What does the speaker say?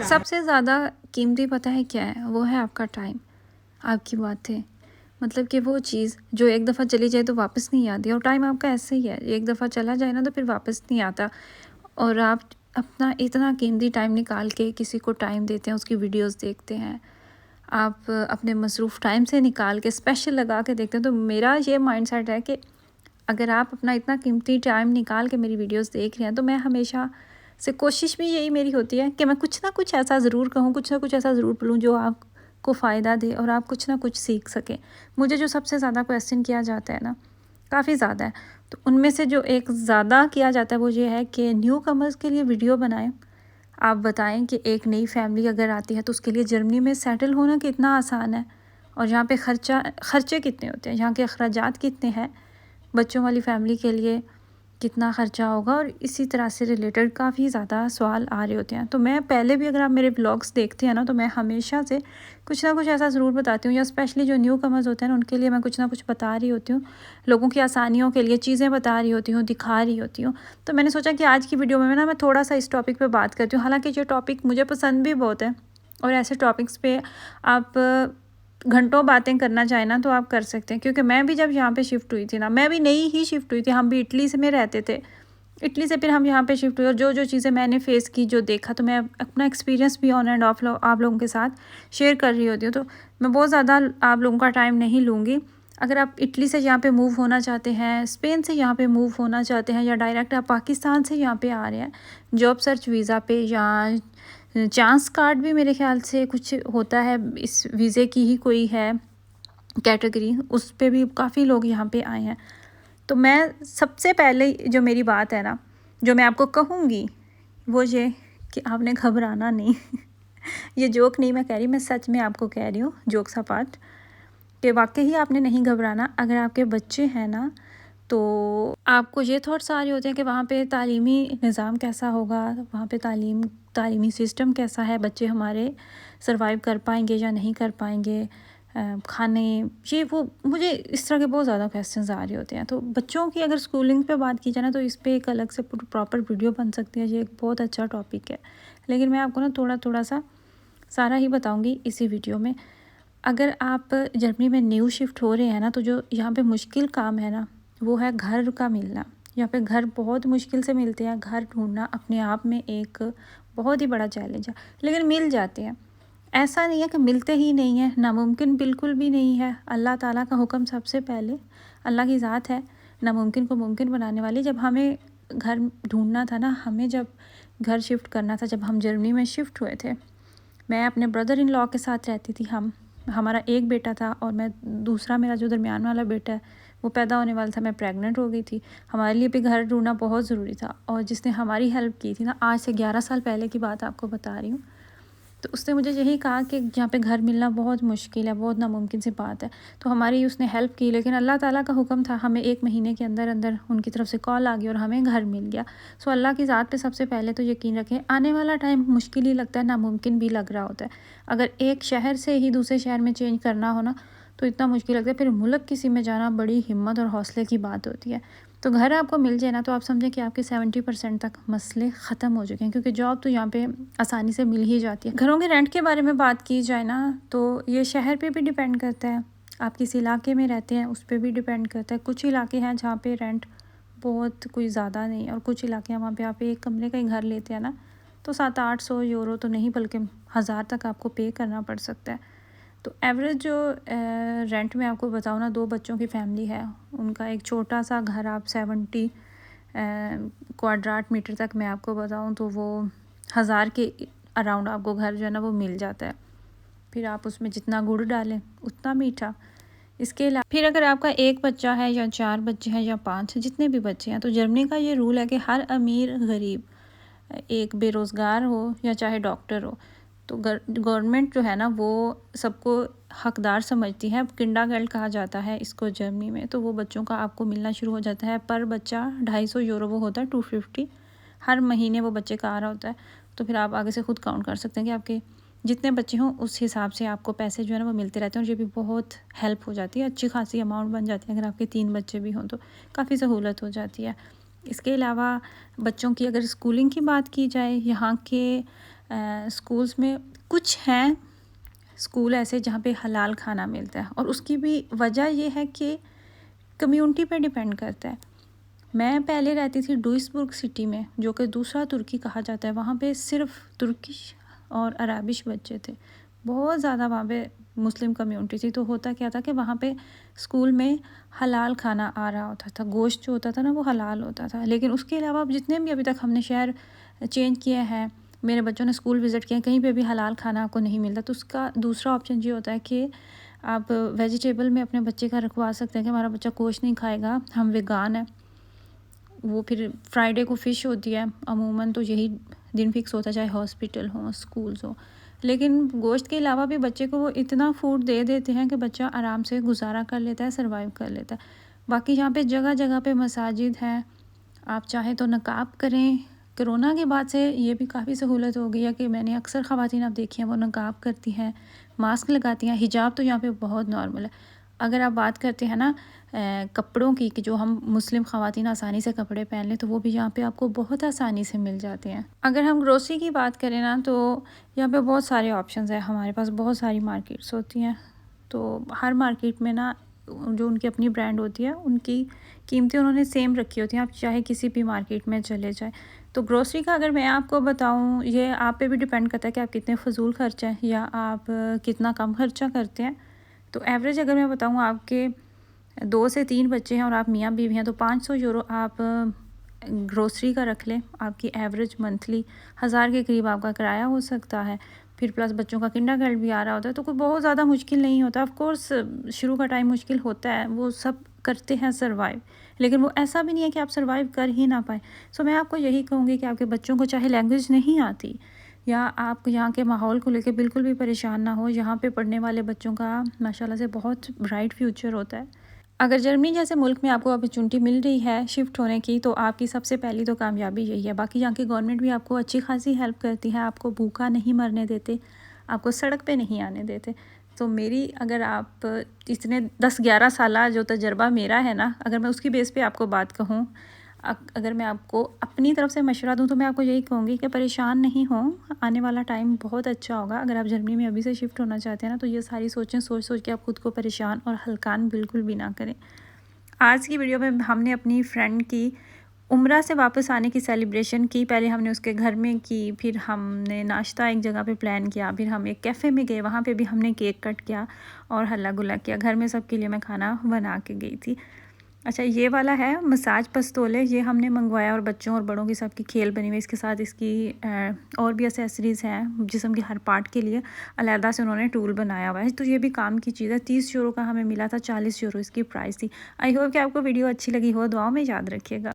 सबसे ज़्यादा कीमती पता है क्या है? वो है आपका टाइम, आपकी बातें। मतलब कि वो चीज़ जो एक दफ़ा चली जाए तो वापस नहीं आती, और टाइम आपका ऐसे ही है, एक दफ़ा चला जाए ना तो फिर वापस नहीं आता। और आप अपना इतना कीमती टाइम निकाल के किसी को टाइम देते हैं, उसकी वीडियोस देखते हैं, आप अपने मसरूफ़ टाइम से निकाल के स्पेशल लगा के देखते हैं। तो मेरा ये माइंडसेट है कि अगर आप अपना इतना कीमती टाइम निकाल के मेरी वीडियोस देख रहे हैं, तो मैं हमेशा से कोशिश भी यही मेरी होती है कि मैं कुछ ना कुछ ऐसा ज़रूर कहूँ, कुछ ना कुछ ऐसा ज़रूर बोलूँ जो आपको फ़ायदा दे और आप कुछ ना कुछ सीख सकें। मुझे जो सबसे ज़्यादा क्वेश्चन किया जाता है ना, काफ़ी ज़्यादा है, तो उनमें से जो एक ज़्यादा किया जाता है वो ये है कि न्यू कमर्स के लिए वीडियो बनाएं। आप बताएं कि एक नई फैमिली अगर आती है तो उसके लिए जर्मनी में सेटल होना कितना आसान है, और यहाँ पे खर्चे कितने होते हैं, यहाँ के अखराजात कितने हैं, बच्चों वाली फ़ैमिली के लिए कितना ख़र्चा होगा, और इसी तरह से रिलेटेड काफ़ी ज़्यादा सवाल आ रहे होते हैं। तो मैं पहले भी, अगर आप मेरे व्लॉग्स देखते हैं ना, तो मैं हमेशा से कुछ ना कुछ ऐसा ज़रूर बताती हूँ, या स्पेशली जो न्यू कमर्स होते हैं ना उनके लिए मैं कुछ ना कुछ बता रही होती हूँ, लोगों की आसानियों के लिए चीज़ें बता रही होती हूँ, दिखा रही होती हूँ। तो मैंने सोचा कि आज की वीडियो में ना मैं थोड़ा सा इस टॉपिक पर बात करती हूँ। हालाँकि ये टॉपिक मुझे पसंद भी बहुत है, और ऐसे टॉपिक्स पे आप घंटों बातें करना चाहें ना तो आप कर सकते हैं। क्योंकि मैं भी जब यहाँ पे शिफ्ट हुई थी ना, मैं भी नई ही शिफ्ट हुई थी, हम भी इटली से में रहते थे, इटली से फिर हम यहाँ पे शिफ्ट हुए, और जो जो चीज़ें मैंने फ़ेस की, जो देखा, तो मैं अपना एक्सपीरियंस भी ऑन एंड ऑफ आप लोगों के साथ शेयर कर रही होती हूँ। तो मैं बहुत ज़्यादा आप लोगों का टाइम नहीं लूँगी। अगर आप इटली से यहाँ पे मूव होना चाहते हैं, स्पेन से यहाँ पे मूव होना चाहते हैं, या डायरेक्ट आप पाकिस्तान से यहाँ पे आ रहे हैं जॉब सर्च वीज़ा पे, या चांस कार्ड भी मेरे ख्याल से कुछ होता है, इस वीज़े की ही कोई है कैटेगरी, उस पे भी काफ़ी लोग यहाँ पे आए हैं। तो मैं सबसे पहले जो मेरी बात है ना, जो मैं आपको कहूँगी वो ये कि आपने घबराना नहीं। ये जोक नहीं मैं कह रही, मैं सच में आपको कह रही हूँ, जोक्स अपार्ट, कि वाकई ही आपने नहीं घबराना। अगर आपके बच्चे हैं ना, तो आपको ये थॉट्स आ रहे होते हैं कि वहाँ पे तालीमी निज़ाम कैसा होगा, वहाँ पे तालीमी सिस्टम कैसा है, बच्चे हमारे सरवाइव कर पाएंगे या नहीं कर पाएंगे, खाने, ये वो, मुझे इस तरह के बहुत ज़्यादा क्वेश्चंस आ रहे होते हैं। तो बच्चों की अगर स्कूलिंग पे बात की जाए ना, तो इस पे एक अलग से प्रॉपर वीडियो बन सकती है, ये एक बहुत अच्छा टॉपिक है। लेकिन मैं आपको ना थोड़ा थोड़ा सा सारा ही बताऊँगी इसी वीडियो में। अगर आप जर्मनी में न्यू शिफ्ट हो रहे हैं ना, तो जो यहाँ पे मुश्किल काम है ना, वो है घर का मिलना। यहाँ पे घर बहुत मुश्किल से मिलते हैं, घर ढूंढना अपने आप में एक बहुत ही बड़ा चैलेंज है, लेकिन मिल जाते हैं। ऐसा नहीं है कि मिलते ही नहीं है, नामुमकिन बिल्कुल भी नहीं है। अल्लाह ताला का हुक्म सबसे पहले, अल्लाह की ज़ात है नामुमकिन को मुमकिन बनाने वाली। जब हमें घर ढूंढना था ना, हमें जब घर शिफ्ट करना था, जब हम जर्मनी में शिफ्ट हुए थे, मैं अपने ब्रदर इन लॉ के साथ रहती थी। हमारा एक बेटा था, और मैं दूसरा, मेरा जो दरमियान वाला बेटा है वो पैदा होने वाला था, मैं प्रेग्नेंट हो गई थी। हमारे लिए भी घर ढूंढना बहुत ज़रूरी था, और जिसने हमारी हेल्प की थी ना, आज से 11 साल पहले की बात आपको बता रही हूँ, तो उसने मुझे यही कहा कि यहाँ पे घर मिलना बहुत मुश्किल है, बहुत नामुमकिन सी बात है। तो हमारी उसने हेल्प की, लेकिन अल्लाह ताला का हुक्म था, हमें 1 महीने के अंदर अंदर उनकी तरफ से कॉल आ गई और हमें घर मिल गया। सो अल्लाह की ज़ात पे सबसे पहले तो यकीन रखें। आने वाला टाइम मुश्किल ही लगता है, नामुमकिन भी लग रहा होता है। अगर एक शहर से ही दूसरे शहर में चेंज करना हो ना, तो इतना मुश्किल लगता है, फिर मुल्क किसी में जाना बड़ी हिम्मत और हौसले की बात होती है। तो घर आपको मिल जाए ना, तो आप समझें कि आपके 70% तक मसले ख़त्म हो चुके हैं, क्योंकि जॉब तो यहाँ पे आसानी से मिल ही जाती है। घरों के रेंट के बारे में बात की जाए ना, तो ये शहर पे भी डिपेंड करता है, आप किस इलाके में रहते हैं उस पर भी डिपेंड करता है। कुछ इलाके हैं जहाँ पे रेंट बहुत कोई ज़्यादा नहीं है, और कुछ इलाके हैं वहाँ पे आप एक कमरे का ही घर लेते हैं ना, तो 700-800 यूरो तो नहीं बल्कि 1000 तक आपको पे करना पड़ सकता है। तो एवरेज जो रेंट में आपको बताऊँ ना, 2 बच्चों की फैमिली है, उनका एक छोटा सा घर आप 70 क्वाड्राट मीटर तक मैं आपको बताऊँ तो वो 1000 के अराउंड आपको घर जो है ना वो मिल जाता है। फिर आप उसमें जितना गुड़ डालें उतना मीठा। इसके अलावा फिर अगर आपका 1 बच्चा है, या 4 बच्चे हैं, या 5, जितने भी बच्चे हैं, तो जर्मनी का ये रूल है कि हर अमीर गरीब, एक बेरोज़गार हो या चाहे डॉक्टर हो, तो गवर्नमेंट जो है ना वो सबको हकदार समझती है। किंडरगार्टन कहा जाता है इसको जर्मनी में। तो वो बच्चों का आपको मिलना शुरू हो जाता है, पर बच्चा 250 यूरो वो होता है, 250 हर महीने वो बच्चे का आ रहा होता है। तो फिर आप आगे से खुद काउंट कर सकते हैं कि आपके जितने बच्चे हों उस हिसाब से आपको पैसे जो है ना वो मिलते रहते हैं, और ये भी बहुत हेल्प हो जाती है, अच्छी खासी अमाउंट बन जाती है। अगर आपके 3 बच्चे भी हों तो काफ़ी सहूलत हो जाती है। इसके अलावा बच्चों की अगर स्कूलिंग की बात की जाए, यहाँ के स्कूल्स में कुछ हैं स्कूल ऐसे जहाँ पे हलाल खाना मिलता है, और उसकी भी वजह ये है कि कम्युनिटी पे डिपेंड करता है। मैं पहले रहती थी डुइसबुर्ग सिटी में, जो कि दूसरा तुर्की कहा जाता है। वहाँ पे सिर्फ तुर्किश और अराबिश बच्चे थे, बहुत ज़्यादा वहाँ पे मुस्लिम कम्युनिटी थी। तो होता क्या था कि वहाँ पे स्कूल में हलाल खाना आ रहा होता था, गोश्त जो होता था ना वो हलाल होता था। लेकिन उसके अलावा जितने भी अभी तक हमने शहर चेंज किए हैं, मेरे बच्चों ने स्कूल विज़िट किया, कहीं पे भी हलाल खाना आपको नहीं मिलता। तो उसका दूसरा ऑप्शन ये होता है कि आप वेजिटेबल में अपने बच्चे का रखवा सकते हैं कि हमारा बच्चा गोश्त नहीं खाएगा, हम वेगान है। वो फिर फ्राइडे को फ़िश होती है, अमूमन तो यही दिन फिक्स होता है, चाहे हॉस्पिटल हो स्कूल्स हो। लेकिन गोश्त के अलावा भी बच्चे को वो इतना फूड दे देते हैं कि बच्चा आराम से गुजारा कर लेता है, सर्वाइव कर लेता है। बाकी यहाँ पे जगह जगह पे मसाजिद हैं, आप चाहें तो नकाब करें। कोरोना के बाद से ये भी काफ़ी सहूलत हो गई है कि मैंने अक्सर ख़वातीन आप देखी हैं वो नकाब करती हैं, मास्क लगाती हैं। हिजाब तो यहाँ पे बहुत नॉर्मल है। अगर आप बात करते हैं ना कपड़ों की, कि जो हम मुस्लिम ख़वातीन आसानी से कपड़े पहन लें, तो वो भी यहाँ पे आपको बहुत आसानी से मिल जाते हैं। अगर हम ग्रोसरी की बात करें ना, तो यहाँ पे बहुत सारे ऑप्शंस हैं। हमारे पास बहुत सारी मार्केट्स होती हैं, तो हर मार्केट में ना जो उनकी अपनी ब्रांड होती है, उनकी कीमतें उन्होंने सेम रखी होती हैं, आप चाहे किसी भी मार्केट में चले जाएँ। तो ग्रोसरी का अगर मैं आपको बताऊँ, ये आप पे भी डिपेंड करता है कि आप कितने फ़जूल खर्च हैं या आप कितना कम खर्चा करते हैं। तो एवरेज अगर मैं बताऊँ, आपके 2 से 3 बच्चे हैं और आप मियाँ बीवी हैं, तो 500 यूरो आप ग्रोसरी का रख लें। आपकी एवरेज मंथली 1000 के करीब आपका किराया हो सकता है। फिर प्लस बच्चों का किंडरगार्टन भी आ रहा होता है, तो कोई बहुत ज़्यादा मुश्किल नहीं होता। ऑफ कोर्स शुरू का टाइम मुश्किल होता है, वो सब करते हैं सर्वाइव, लेकिन वो ऐसा भी नहीं है कि आप सर्वाइव कर ही ना पाएँ। सो मैं आपको यही कहूँगी कि आपके बच्चों को चाहे लैंग्वेज नहीं आती या आप यहाँ के माहौल को लेके बिल्कुल भी परेशान ना हो, यहाँ पे पढ़ने वाले बच्चों का माशाल्लाह से बहुत ब्राइट फ्यूचर होता है। अगर जर्मनी जैसे मुल्क में आपको अपॉर्चुनिटी मिल रही है शिफ्ट होने की, तो आपकी सबसे पहली तो कामयाबी यही है। बाकी यहाँ की गवर्नमेंट भी आपको अच्छी खासी हेल्प करती है, आपको भूखा नहीं मरने देते, आपको सड़क पे नहीं आने देते। तो मेरी अगर आप इतने 10-11 साल जो तजर्बा मेरा है ना, अगर मैं उसकी बेस पे आपको बात कहूँ, अगर मैं आपको अपनी तरफ से मशवरा दूँ, तो मैं आपको यही कहूँगी कि परेशान नहीं हो, आने वाला टाइम बहुत अच्छा होगा। अगर आप जर्मनी में अभी से शिफ्ट होना चाहते हैं ना, तो ये सारी सोचें सोच सोच के आप खुद को परेशान और हल्कान बिल्कुल भी ना करें। आज की वीडियो में हमने अपनी फ्रेंड की उम्रा से वापस आने की सेलिब्रेशन की। पहले हमने उसके घर में की, फिर हमने नाश्ता एक जगह पे प्लान किया, फिर हम एक कैफ़े में गए, वहाँ पे भी हमने केक कट किया और हल्ला गुल्ला किया। घर में सबके लिए मैं खाना बना के गई थी। अच्छा, ये वाला है मसाज पस्तोले, ये हमने मंगवाया और बच्चों और बड़ों की सबकी खेल बनी हुई। इसके साथ इसकी और भी एसेसरीज़ हैं जिस्म के हर पार्ट के लिए, अलहदा से उन्होंने टूल बनाया हुआ है। तो ये भी काम की चीज़ है। 30 यूरो का हमें मिला था, 40 यूरो इसकी प्राइस थी। आई होप कि आपको वीडियो अच्छी लगी हो, दुआओं में याद रखिएगा।